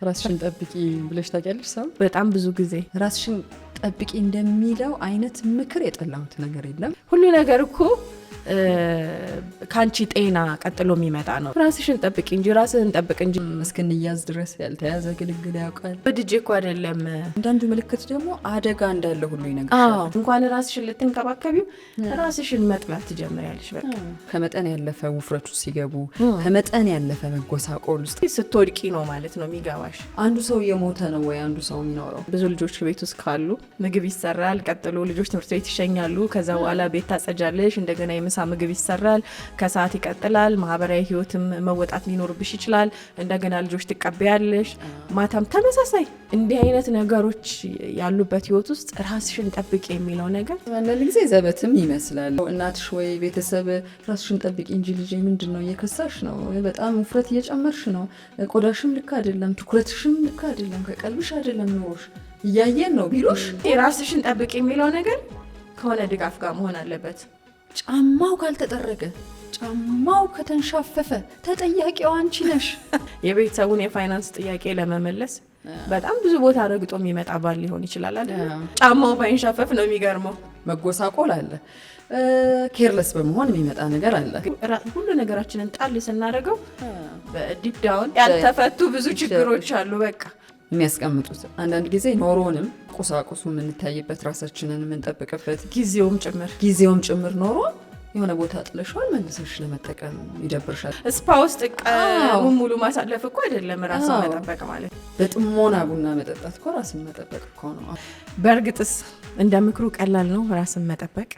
ራስሽን ጠብቂ ብለሽ ታውቂያለሽ? ሰው በጣም ብዙ ጊዜ ራስሽን ጠብቂ እንደሚለው አይነት ምክር የጠላሁት ነገር የለም። ሁሉ ነገር እኮ ካንቺ ጤና ቀጥሎ የሚመጣ ነው። ራስሽን ጠብቂ እንጂ ራስህን ጠብቅ እንጂ እስክንያዝ ድረስ ያልተያዘ ግልግል ያውቃል። በድጄ እኮ አይደለም። አንዳንዱ ምልክት ደግሞ አደጋ እንዳለ ሁሉ ይነግርሻል። እንኳን ራስሽን ልትንከባከቢው ራስሽን መጥላት ትጀምሪያለሽ። በቃ ከመጠን ያለፈ ውፍረቱ ሲገቡ ከመጠን ያለፈ መጎሳቆል ውስጥ ስትወድቂ ነው ማለት ነው የሚገባሽ። አንዱ ሰው የሞተ ነው ወይ አንዱ ሰው የሚኖረው? ብዙ ልጆች ቤት ውስጥ ካሉ ምግብ ይሰራል። ቀጥሎ ልጆች ትምህርት ቤት ይሸኛሉ። ከዛ በኋላ ቤት ታጸጃለሽ። እንደገና የምሳ ምግብ ይሰራል። ከሰዓት ይቀጥላል። ማህበራዊ ህይወትም መወጣት ሊኖርብሽ ይችላል። እንደገና ልጆች ትቀበያለሽ። ማታም ተመሳሳይ እንዲህ አይነት ነገሮች ያሉበት ህይወት ውስጥ ራስሽን ጠብቂ የሚለው ነገር አንዳንድ ጊዜ ዘበትም ይመስላል። እናትሽ ወይ ቤተሰብ ራስሽን ጠብቂ እንጂ ልጄ ምንድን ነው እየከሳሽ ነው፣ በጣም ውፍረት እየጨመርሽ ነው፣ ቆዳሽም ልክ አይደለም፣ ትኩረትሽም ልክ አይደለም፣ ከቀልብሽ አይደለም ኖሮሽ እያየን ነው ቢሉሽ ራስሽን ጠብቂ የሚለው ነገር ከሆነ ድጋፍ ጋር መሆን አለበት። ጫማው ካልተጠረገ፣ ጫማው ከተንሻፈፈ ተጠያቂው አንቺ ነሽ። የቤተሰቡን የፋይናንስ ጥያቄ ለመመለስ በጣም ብዙ ቦታ ረግጦ የሚመጣ ባል ሊሆን ይችላል አይደል? ጫማው ባይንሻፈፍ ነው የሚገርመው። መጎሳቆል አለ፣ ኬርለስ በመሆን የሚመጣ ነገር አለ። ሁሉ ነገራችንን ጣል ስናደርገው በዲፕ ዳውን ያልተፈቱ ብዙ ችግሮች አሉ። በቃ የሚያስቀምጡት አንዳንድ ጊዜ ኖሮንም ቁሳቁሱ የምንታይበት ራሳችንን የምንጠብቅበት ጊዜውም ጭምር ኖሮ የሆነ ቦታ ጥለሽዋል መልሰሽ ለመጠቀም ይደብርሻል። ስፓ ውስጥ ቀኑን ሙሉ ማሳለፍ እኮ አይደለም ራስን መጠበቅ ማለት። በጥሞና ቡና መጠጣት እኮ ራስን መጠበቅ እኮ ነው። በእርግጥስ እንደ ምክሩ ቀላል ነው ራስን መጠበቅ?